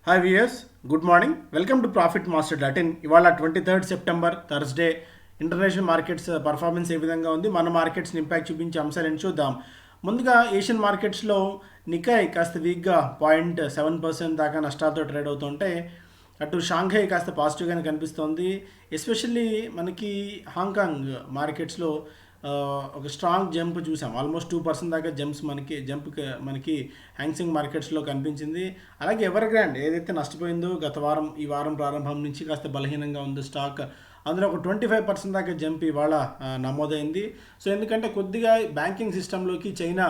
Hi viewers, good morning. Welcome to profit master dot in. ఇవాళ 23 September Thursday. International markets performance ఏ విధంగా ఉంది, మన మార్కెట్స్ని ఇంపాక్ట్ చూపించే అంశాలను చూద్దాం. ముందుగా ఏషియన్ మార్కెట్స్లో నికాయ్ కాస్త వీక్గా 0.7% దాకా నష్టాలతో ట్రేడ్ అవుతుంటే, అటు షాంఘై కాస్త పాజిటివ్గానే కనిపిస్తోంది. ఎస్పెషల్లీ మనకి హాంకాంగ్ మార్కెట్స్లో ఒక స్ట్రాంగ్ జంప్ చూసాం. ఆల్మోస్ట్ 2% దాకా మనకి హ్యాంగ్సింగ్ మార్కెట్స్లో కనిపించింది. అలాగే ఎవర్ గ్రాండ్ ఏదైతే నష్టపోయిందో గత వారం, ఈ వారం ప్రారంభం నుంచి కాస్త బలహీనంగా ఉంది స్టాక్. అందులో ఒక 25% దాకా జంప్ ఇవాళ నమోదైంది. సో ఎందుకంటే కొద్దిగా బ్యాంకింగ్ సిస్టంలోకి చైనా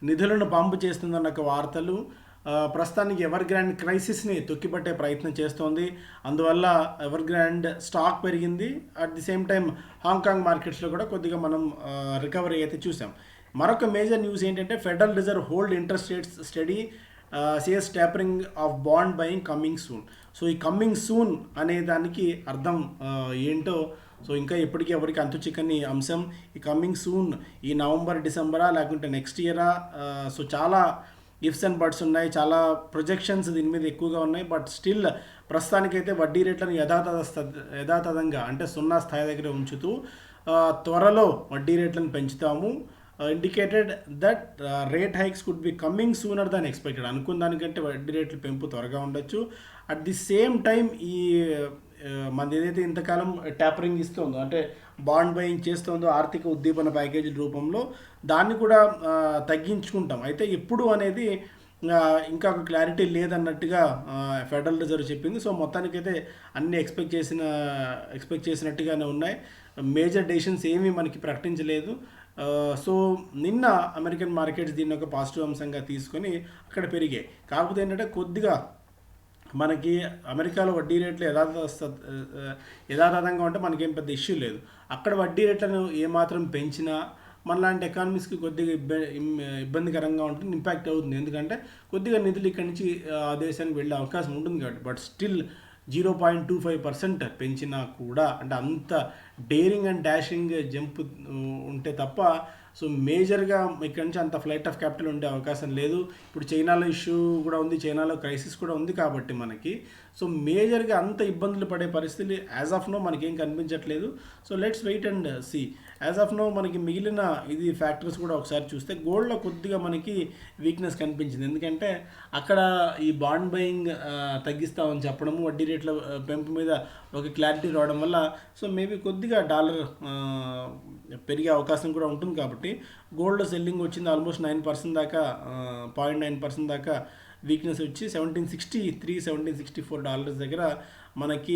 నిధులను పంపు చేస్తుందన్న ఒక వార్తలు ప్రస్తుతానికి ఎవర్ గ్రాండ్ క్రైసిస్ని తొక్కిపట్టే ప్రయత్నం చేస్తోంది. అందువల్ల ఎవర్ గ్రాండ్ స్టాక్ పెరిగింది. At the same time Hong Kong మార్కెట్స్లో కూడా కొద్దిగా మనం రికవరీ అయితే చూసాం. మరొక మేజర్ న్యూస్ ఏంటంటే federal reserve hold interest rates study, CS tapering of bond buying coming soon. So ఈ కమ్మింగ్ సూన్ అనే దానికి అర్థం ఏంటో సో ఇంకా ఎప్పటికీ ఎవరికి అంతు చిక్కని అంశం. ఈ కమ్మింగ్ సూన్ ఈ నవంబర్, డిసెంబరా లేకుంటే నెక్స్ట్ ఇయరా? సో చాలా ఇఫ్స్ అండ్ బట్స్ ఉన్నాయి, చాలా ప్రొజెక్షన్స్ దీని మీద ఎక్కువగా ఉన్నాయి. బట్ స్టిల్ ప్రస్తుతానికైతే వడ్డీ రేట్లను యథాతథంగా అంటే 0 స్థాయి దగ్గర ఉంచుతూ త్వరలో వడ్డీ రేట్లను పెంచుతాము. Indicated that rate hikes could be coming sooner than expected. అనుకున్న దానికంటే వడ్డీ రేట్లు పెంపు త్వరగా ఉండొచ్చు. అట్ ది సేమ్ టైం ఈ మనది ఏదైతే ఇంతకాలం ట్యాపరింగ్ ఇస్తుందో అంటే బాండ్ బయింగ్ చేస్తుందో ఆర్థిక ఉద్దీపన ప్యాకేజీల రూపంలో దాన్ని కూడా తగ్గించుకుంటాం. అయితే ఎప్పుడు అనేది ఇంకా ఒక క్లారిటీ లేదన్నట్టుగా ఫెడరల్ రిజర్వ్ చెప్పింది. సో మొత్తానికైతే అన్ని ఎక్స్పెక్ట్ చేసినట్టుగానే ఉన్నాయి. మేజర్ డెసిషన్స్ ఏమీ మనకి ప్రకటించలేదు. సో నిన్న అమెరికన్ మార్కెట్స్ దీన్ని ఒక పాజిటివ్ అంశంగా తీసుకొని అక్కడ పెరిగాయి. కాకపోతే ఏంటంటే కొద్దిగా మనకి అమెరికాలో వడ్డీ రేట్లు యథాతథంగా ఉంటే మనకేం పెద్ద ఇష్యూ లేదు. అక్కడ వడ్డీ రేట్లను ఏమాత్రం పెంచినా మనలాంటి ఎకానమీస్కి కొద్దిగా ఇబ్బందికరంగా ఉంటుంది, ఇంపాక్ట్ అవుతుంది. ఎందుకంటే కొద్దిగా నిధులు ఇక్కడి నుంచి ఆ దేశానికి వెళ్ళే అవకాశం ఉంటుంది కాబట్టి. బట్ స్టిల్ 0.25% పెంచినా కూడా అంటే అంత డేరింగ్ అండ్ డాషింగ్ జంప్ ఉంటే తప్ప సో మేజర్గా ఇక్కడ నుంచి అంత ఫ్లైట్ ఆఫ్ క్యాపిటల్ ఉండే అవకాశం లేదు. ఇప్పుడు చైనాలో ఇష్యూ కూడా ఉంది, చైనాలో క్రైసిస్ కూడా ఉంది కాబట్టి మనకి సో మేజర్గా అంత ఇబ్బందులు పడే పరిస్థితి యాజ్ ఆఫ్ నో మనకేం కనిపించట్లేదు. So let's wait and see. As of now మనకి మిగిలిన ఫ్యాక్టర్స్ కూడా ఒకసారి చూస్తే గోల్డ్లో కొద్దిగా మనకి వీక్నెస్ కనిపించింది. ఎందుకంటే అక్కడ ఈ బాండ్ బయింగ్ తగ్గిస్తామని చెప్పడము, వడ్డీ రేట్ల పెంపు మీద ఒక క్లారిటీ రావడం వల్ల సో మేబీ కొద్దిగా డాలర్ పెరిగే అవకాశం కూడా ఉంటుంది. కాబట్టి గోల్డ్ సెల్లింగ్ వచ్చింది ఆల్మోస్ట్ 9% దాకా, 0.9% దాకా వీక్నెస్ వచ్చి $1763, $1764 దగ్గర మనకి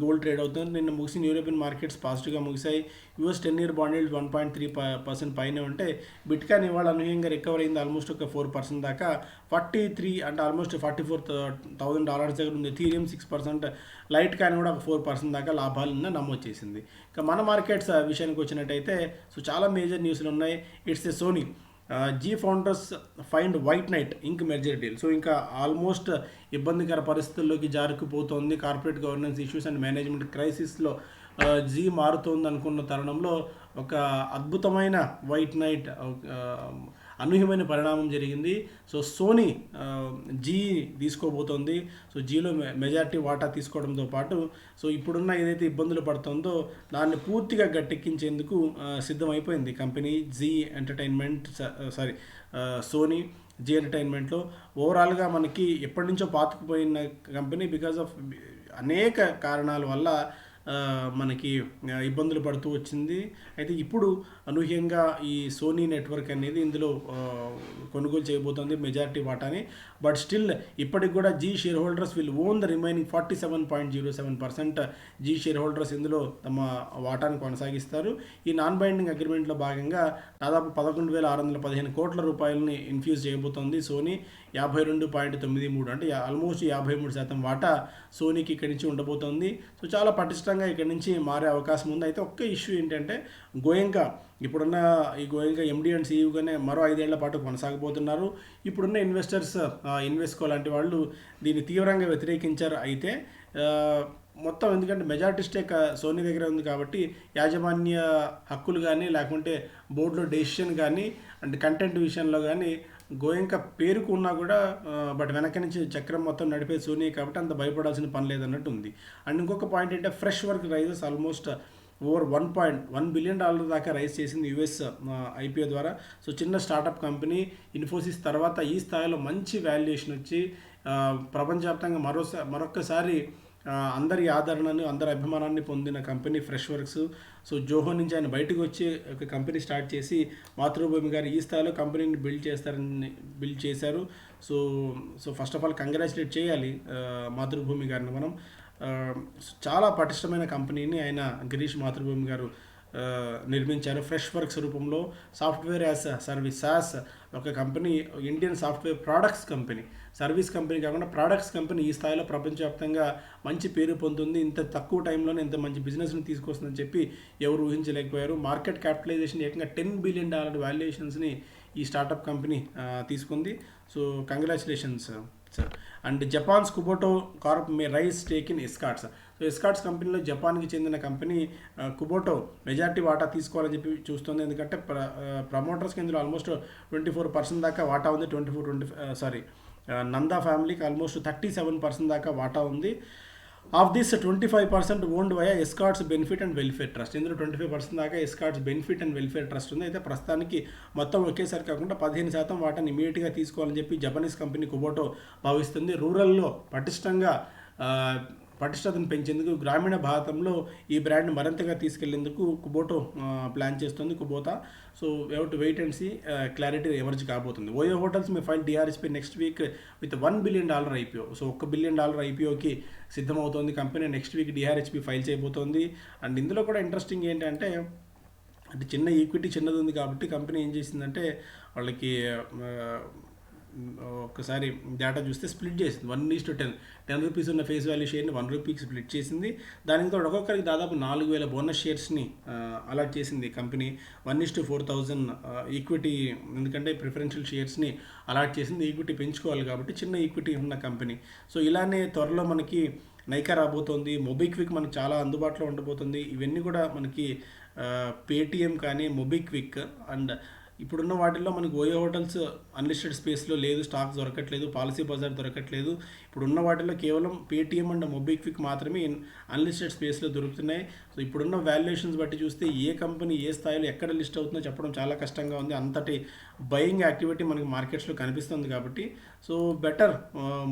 గోల్డ్ ట్రేడ్ అవుతుంది. నిన్న ముగిసిన యూరోపియన్ మార్కెట్స్ పాజిటివ్గా ముగిశాయి. యూఎస్ 10-year బాండ్ ఈల్డ్ 1.3% పైన ఉంటే బిట్కాయిన్ ఇవాళ అనూహ్యంగా రికవర్ అయింది ఆల్మోస్ట్ ఒక 4% దాకా. 43 అంటే ఆల్మోస్ట్ $44,000 దగ్గర ఉంది. ఎథీరియం 6%, లైట్ కాయిన్ కూడా ఒక 4% దాకా లాభాలను నమోదు చేసింది. ఇక మన మార్కెట్స్ విషయానికి వచ్చినట్టయితే సో చాలా మేజర్ న్యూస్లు ఉన్నాయి. It's a Sony Zee founders find white knight in merger deal. So ఇంకా ఆల్మోస్ట్ ఇబ్బందికర పరిస్థితుల్లోకి జారుకుపోతోంది. Corporate governance issues and management క్రైసిస్లో జీ మారుతోంది అనుకున్న తరుణంలో ఒక అద్భుతమైన వైట్ నైట్ అనూహ్యమైన పరిణామం జరిగింది. సో సోనీ జీ తీసుకోబోతోంది. సో జీలో మెజారిటీ వాటా తీసుకోవడంతో పాటు సో ఇప్పుడున్న ఏదైతే ఇబ్బందులు పడుతుందో దాన్ని పూర్తిగా గట్టెక్కించేందుకు సిద్ధమైపోయింది company Zee entertainment, Sony Zee ఎంటర్టైన్మెంట్లో. ఓవరాల్గా మనకి ఎప్పటి నుంచో పాతుకుపోయిన కంపెనీ బికాజ్ ఆఫ్ అనేక కారణాల వల్ల మనకి ఇబ్బందులు పడుతూ వచ్చింది. అయితే ఇప్పుడు అనూహ్యంగా ఈ సోనీ నెట్వర్క్ అనేది ఇందులో కొనుగోలు చేయబోతోంది మెజారిటీ వాటాని. బట్ స్టిల్ ఇప్పటికి కూడా Zee shareholders will own the remaining 47.07%. Zee shareholders ఇందులో తమ వాటాను కొనసాగిస్తారు. ఈ నాన్ బైండింగ్ అగ్రిమెంట్లో భాగంగా దాదాపు 11,615 కోట్ల రూపాయలని ఇన్ఫ్యూజ్ చేయబోతోంది సోనీ. 52.93 అంటే ఆల్మోస్ట్ 53% వాటా సోనీకి ఇక్కడి నుంచి ఉండబోతోంది. సో చాలా పటిష్టంగా ఇక్కడి నుంచి మారే అవకాశం ఉంది. అయితే ఒక్క ఇష్యూ ఏంటంటే గోయంకా ఇప్పుడున్న ఈ గోయంకా ఎండి అండ్ సీఈఓగానే మరో 5 ఏళ్ల పాటు కొనసాగబోతున్నారు. ఇప్పుడున్న ఇన్వెస్కో లాంటి వాళ్ళు దీన్ని తీవ్రంగా వ్యతిరేకించారు. అయితే మొత్తం ఎందుకంటే మెజారిటీ స్టేక్ సోనీ దగ్గర ఉంది కాబట్టి యాజమాన్య హక్కులు కానీ లేకుంటే బోర్డులో డెసిషన్ కానీ అంటే కంటెంట్ విషయంలో కానీ గోయంక పేరుకు ఉన్నా కూడా బట్ వెనక నుంచి చక్రం మొత్తం నడిపే సోనీ కాబట్టి అంత భయపడాల్సిన పని లేదన్నట్టు ఉంది. అండ్ ఇంకొక పాయింట్ ఏంటంటే Freshworks raises almost over $1.1 billion దాకా రైజ్ చేసింది యుఎస్ ఐపీఓ ద్వారా. సో చిన్న స్టార్టప్ కంపెనీ ఇన్ఫోసిస్ తర్వాత ఈ స్థాయిలో మంచి వాల్యుయేషన్ వచ్చి ప్రపంచవ్యాప్తంగా మరొక్కసారి అందరి ఆదరణను అందరి అభిమానాన్ని పొందిన company fresh works. So Zoho నుంచి ఆయన బయటకు వచ్చి ఒక కంపెనీ స్టార్ట్ చేసి మాతృభూమి గారు ఈ స్థాయిలో కంపెనీని బిల్డ్ చేశారు. So so first of all congratulate చేయాలి మాతృభూమి గారిని మనం. చాలా పటిష్టమైన కంపెనీని ఆయన గిరీష్ మాతృభూమి గారు నిర్మించారు. ఫ్రెష్ వర్క్స్ రూపంలో సాఫ్ట్వేర్ యాజ్ సర్వీస్ సాస్ ఒక company, Indian software products company, service company కాకుండా ప్రోడక్ట్స్ కంపెనీ ఈ స్థాయిలో ప్రపంచవ్యాప్తంగా మంచి పేరు పొందుతుంది. ఇంత తక్కువ టైంలోనే ఇంత మంచి బిజినెస్ని తీసుకొస్తుందని చెప్పి ఎవరు ఊహించలేకపోయారు. మార్కెట్ క్యాపిటలైజేషన్ ఏకంగా $10 బిలియన్ వాల్యుయేషన్స్ని ఈ స్టార్టప్ కంపెనీ తీసుకుంది. So congratulations sir. And Japan's Kubota corp may raise stake in Escorts. So Escorts కంపెనీలో జపాన్కి చెందిన కంపెనీ కుబోటో మెజారిటీ వాటా తీసుకోవాలని చెప్పి చూస్తుంది. ఎందుకంటే ప్రమోటర్స్కి ఇందులో ఆల్మోస్ట్ 24% దాకా వాటా ఉంది. నందా ఫ్యామిలీకి ఆల్మోస్ట్ 37% దాకా వాటా ఉంది. Of this 25% owned via escorts benefit and welfare trust. ఇందులో 25% దాకా escorts benefit and welfare trust ఉంది. అయితే ప్రస్తుతానికి మొత్తం ఒకేసారి కాకుండా 15% వాటాని ఇమీడియట్గా తీసుకోవాలని చెప్పి జపనీస్ కంపెనీ కుబోటో భావిస్తుంది. రూరల్లో పటిష్టతను పెంచేందుకు గ్రామీణ భారతంలో ఈ బ్రాండ్ మరింతగా తీసుకెళ్లేందుకు కుబోటో ప్లాన్ చేస్తుంది Kubota. So to wait and see, clarity emerge కాబోతుంది. OYO hotels may file DRHP next week with $1 billion IPO. So $1 billion ఐపీఓకి సిద్ధమవుతోంది company. Next week DRHP file చేయబోతోంది. అండ్ ఇందులో కూడా ఇంట్రెస్టింగ్ ఏంటంటే చిన్న ఈక్విటీ చిన్నది ఉంది కాబట్టి కంపెనీ ఏం చేసిందంటే వాళ్ళకి ఒకసారి డేటా చూస్తే స్ప్లిట్ చేసింది 1:10. ₹10 ఉన్న ఫేస్ వాల్యూ షేర్ని ₹1 స్ప్లిట్ చేసింది. దానికి తోడు ఒక్కొక్కరికి దాదాపు 4,000 బోనస్ షేర్స్ని అలాట్ చేసింది కంపెనీ. 1:4,000 ఈక్విటీ, ఎందుకంటే ప్రిఫరెన్షియల్ షేర్స్ని అలాట్ చేసింది. ఈక్విటీ పెంచుకోవాలి కాబట్టి చిన్న ఈక్విటీ ఉన్న కంపెనీ. సో ఇలానే త్వరలో మనకి నైకా రాబోతోంది, మొబిక్విక్ మనకు చాలా అందుబాటులో ఉండబోతుంది. ఇవన్నీ కూడా మనకి పేటిఎం కానీ మొబిక్విక్ అండ్ ఇప్పుడున్న వాటిల్లో మనకు ఓయో హోటల్స్ అన్లిస్టెడ్ స్పేస్లో లేదు, స్టాక్స్ దొరకట్లేదు, పాలసీ బజార్ దొరకట్లేదు. ఇప్పుడున్న వాటిల్లో కేవలం పేటిఎం అండ్ మొబిక్విక్ మాత్రమే అన్లిస్టెడ్ స్పేస్లో దొరుకుతున్నాయి. సో ఇప్పుడున్న వాల్యుయేషన్స్ బట్టి చూస్తే ఏ కంపెనీ ఏ స్థాయిలో ఎక్కడ లిస్ట్ అవుతుందో చెప్పడం చాలా కష్టంగా ఉంది. అంతటి బయింగ్ యాక్టివిటీ మనకి మార్కెట్స్లో కనిపిస్తుంది కాబట్టి సో బెటర్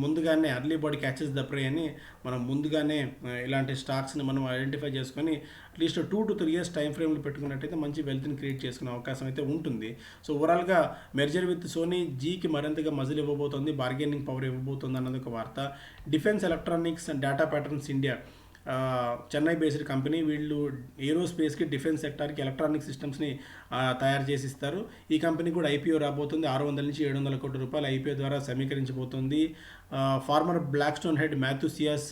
ముందుగానే అర్లీ బాడీ క్యాచెస్ ద ప్రే అని మనం ముందుగానే ఇలాంటి స్టాక్స్ని మనం ఐడెంటిఫై చేసుకొని అట్లీస్ట్ 2 to 3 years టైం ఫ్రేమ్లు పెట్టుకున్నట్టయితే మంచి వెల్త్ని క్రియేట్ చేసుకునే అవకాశం అయితే ఉంటుంది. సో ఓవరాల్గా మెర్జర్ విత్ సోనీ జీకి మరింతగా మజిల్ ఇవ్వబోతోంది, బార్గెనింగ్ పవర్ ఇవ్వబోతోంది అన్నది ఒక వార్త. Defence electronics and data patterns India, Chennai based company. వీళ్ళు ఏరోస్పేస్కి, డిఫెన్స్ సెక్టార్కి ఎలక్ట్రానిక్ సిస్టమ్స్ని తయారు చేసి ఇస్తారు. ఈ కంపెనీ కూడా ఐపీఓ రాబోతుంది. 600 నుంచి 700 కోట్ల రూపాయలు ఐపీఓ ద్వారా సమీకరించబోతుంది. ఫార్మర్ బ్లాక్ స్టోన్ హెడ్ మ్యాథ్యూసియాస్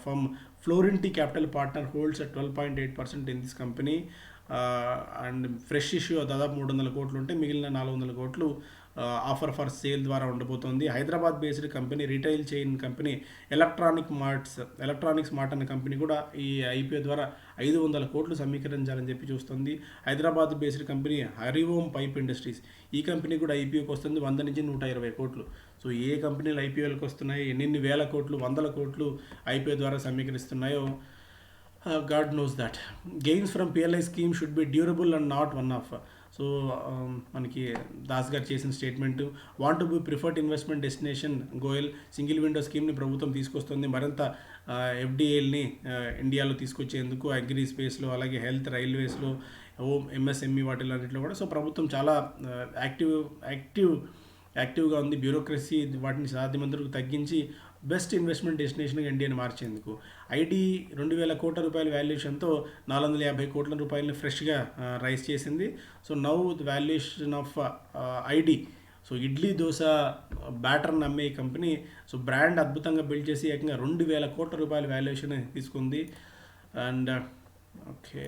ఫ్రమ్ ఫ్లోరింటీ capital partner holds at 12.8% in this company. And fresh issue దాదాపు 300 కోట్లు ఉంటే మిగిలిన 400 కోట్లు ఆఫర్ ఫర్ సేల్ ద్వారా ఉండబోతోంది. Hyderabad based company, retail chain company electronics mart అనే కంపెనీ కూడా ఈ ఐపీఓ ద్వారా 500 కోట్లు సమీకరించాలని చెప్పి చూస్తుంది. Hyderabad based company Hariom pipe industries, ఈ కంపెనీ కూడా ఐపీఓకి వస్తుంది 100 నుంచి 120 కోట్లు. సో ఏ కంపెనీలు ఐపీఓలకు వస్తున్నాయి, ఎన్ని వేల కోట్లు, 100 కోట్లు ఐపీఓ ద్వారా సమీకరిస్తున్నాయో god knows that. Gains from PLI scheme should be durable and not one off. So మనకి దాస్ గారు చేసిన statement, want to be preferred investment destination Goyal. Single window స్కీమ్ని ప్రభుత్వం తీసుకొస్తుంది. మరింత ఎఫ్డిఏల్ని ఇండియాలో తీసుకొచ్చేందుకు అగ్రి స్పేస్లో, అలాగే హెల్త్, రైల్వేస్లో, ఎంఎస్ఎంఈ వాటిలో అన్నింటిలో కూడా. సో ప్రభుత్వం చాలా యాక్టివ్గా ఉంది. బ్యూరోక్రసీ వాటిని సాధ్యమంతకు తగ్గించి బెస్ట్ ఇన్వెస్ట్మెంట్ డెస్టినేషన్గా ఇండియాని మార్చేందుకు ఐడి 2,000 కోట్ల రూపాయల వాల్యుయేషన్తో 450 కోట్ల రూపాయలని ఫ్రెష్గా రైజ్ చేసింది. So now the valuation of ID, so idli dosa బ్యాటర్ని అమ్మే కంపెనీ, సో బ్రాండ్ అద్భుతంగా బిల్డ్ చేసి ఏకంగా 2,000 కోట్ల రూపాయల వాల్యుయేషన్ తీసుకుంది. అండ్ ఓకే,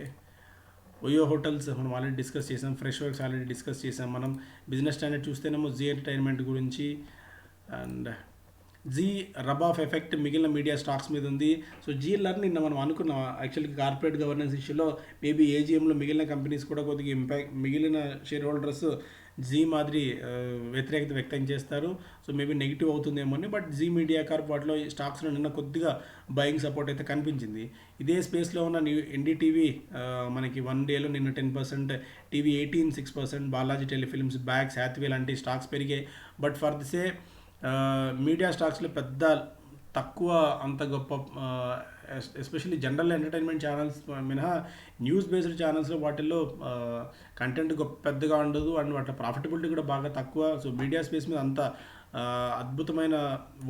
ఓయో హోటల్స్ మనం ఆల్రెడీ డిస్కస్ చేసాం, ఫ్రెష్ వర్క్స్ ఆల్రెడీ డిస్కస్ చేసాం మనం. బిజినెస్ స్టాండర్డ్ చూస్తేనేమో జీ ఎంటర్టైన్మెంట్ గురించి and Zee rub off effect మిగిలిన మీడియా స్టాక్స్ మీద ఉంది. సో జీ లర్న్ నిన్న మనం అనుకున్నాం యాక్చువల్గా కార్పొరేట్ గవర్నెన్స్ ఇష్యూలో మేబీ ఏజీఎంలో మిగిలిన కంపెనీస్ కూడా కొద్దిగా మిగిలిన షేర్ హోల్డర్స్ జీ మాదిరి వ్యతిరేకత వ్యక్తం చేస్తారు. సో మేబీ నెగిటివ్ అవుతుందేమో అని. బట్ జీ మీడియా కార్ప్ వాటిలో ఈ స్టాక్స్లో నిన్న కొద్దిగా బయింగ్ సపోర్ట్ అయితే కనిపించింది. ఇదే స్పేస్లో ఉన్న ఎన్డీటీవీ మనకి 1 డేలో నిన్న 10%, TV 18 6%, Balaji telefilms, bags, Hathway లాంటి స్టాక్స్ పెరిగాయి. But for the say media స్టాక్స్లో పెద్ద తక్కువ అంత గొప్ప ఎస్పెషల్లీ జనరల్ ఎంటర్టైన్మెంట్ ఛానల్స్ మినహా న్యూస్ బేస్డ్ ఛానల్స్లో వాటిల్లో కంటెంట్ పెద్దగా ఉండదు అండ్ వాటి ప్రాఫిటబిలిటీ కూడా బాగా తక్కువ. సో మీడియా స్పేస్ మీద అంత అద్భుతమైన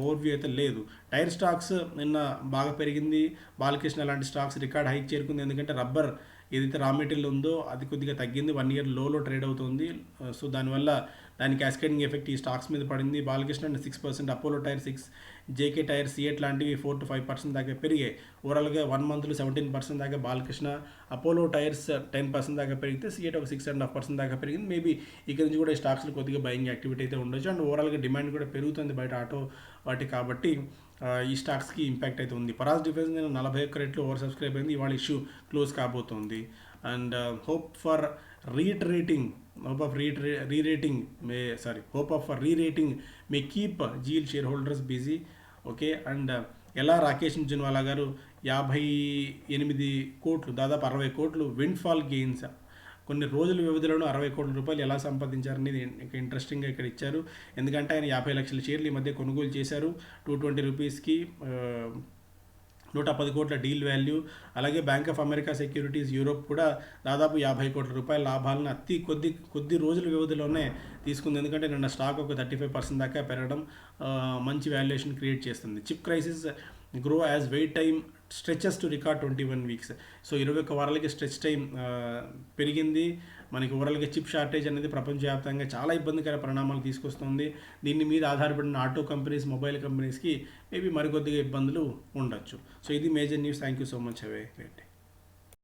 ఓవర్వ్యూ అయితే లేదు. టైర్ స్టాక్స్ నిన్న బాగా పెరిగింది. బాలకృష్ణ లాంటి స్టాక్స్ రికార్డ్ హైక్ చేరుకుంది. ఎందుకంటే రబ్బర్ ఏదైతే రా మెటీరియల్ ఉందో అది కొద్దిగా తగ్గింది, 1 ఇయర్ లోలో ట్రేడ్ అవుతుంది. సో దానివల్ల దాని క్యాస్కేడింగ్ ఎఫెక్ట్ ఈ స్టాక్స్ మీద పడింది. Balkrishna 6%, Apollo tyre 6%, JK tyre, CEAT లాంటివి 4 to 5% దాకా పెరిగాయి. ఓవరాల్గా 1 మంత్లో 17% దాకా బాలకృష్ణ, అపోలో టైర్స్ 10% దాకా పెరిగితే సిఎట్ ఒక 6.5% దాకా పెరిగింది. మేబీ ఇక్కడ నుంచి కూడా ఈ స్టాక్స్లో కొద్దిగా బయింగ్ యాక్టివిటీ అయితే ఉండొచ్చు. అండ్ ఓవరాల్గా డిమాండ్ కూడా పెరుగుతుంది బయట ఆటో వాటి కాబట్టి ఈ స్టాక్స్కి ఇంపాక్ట్ అయితే ఉంది. పరాస్ డిఫెన్స్ నేను 41 రెట్లు ఓవర్ సబ్స్క్రైబ్ అయింది. ఇవాళ ఇష్యూ క్లోజ్ కాబోతుంది. And hope of re-rating may keep GL shareholders busy. Okay. And ఎలా రాకేష్ జున్వాలా గారు 58 కోట్లు, దాదాపు 60 కోట్లు విండ్ఫాల్ గెయిన్స్ కొన్ని రోజుల వ్యవధిలోనూ 60 కోట్ల రూపాయలు ఎలా సంపాదించారనేది ఇంట్రెస్టింగ్గా ఇక్కడ ఇచ్చారు. ఎందుకంటే ఆయన 50 లక్షల షేర్లు ఈ మధ్య కొనుగోలు చేశారు 220 రూపీస్కి, 110 కోట్ల డీల్ వాల్యూ. అలాగే bank of America securities Europe కూడా దాదాపు 50 కోట్ల రూపాయల లాభాలను కొద్ది రోజుల వ్యవధిలోనే తీసుకుంది. ఎందుకంటే నిన్న స్టాక్ ఒక 35% దాకా పెరగడం మంచి వాల్యుయేషన్ క్రియేట్ చేస్తుంది. Chip crisis grow as wait time stretches to record 21 weeks. So 21 వారాలకి స్ట్రెచ్ టైం పెరిగింది. మనకి ఓవరాల్గా చిప్ షార్టేజ్ అనేది ప్రపంచవ్యాప్తంగా చాలా ఇబ్బందికర పరిణామాలు తీసుకొస్తుంది. దీని మీద ఆధారపడిన ఆటో కంపెనీస్, మొబైల్ కంపెనీస్కి మేబీ మరికొద్దిగా ఇబ్బందులు ఉండొచ్చు. సో ఇది major news. Thank you so much. Have a great day.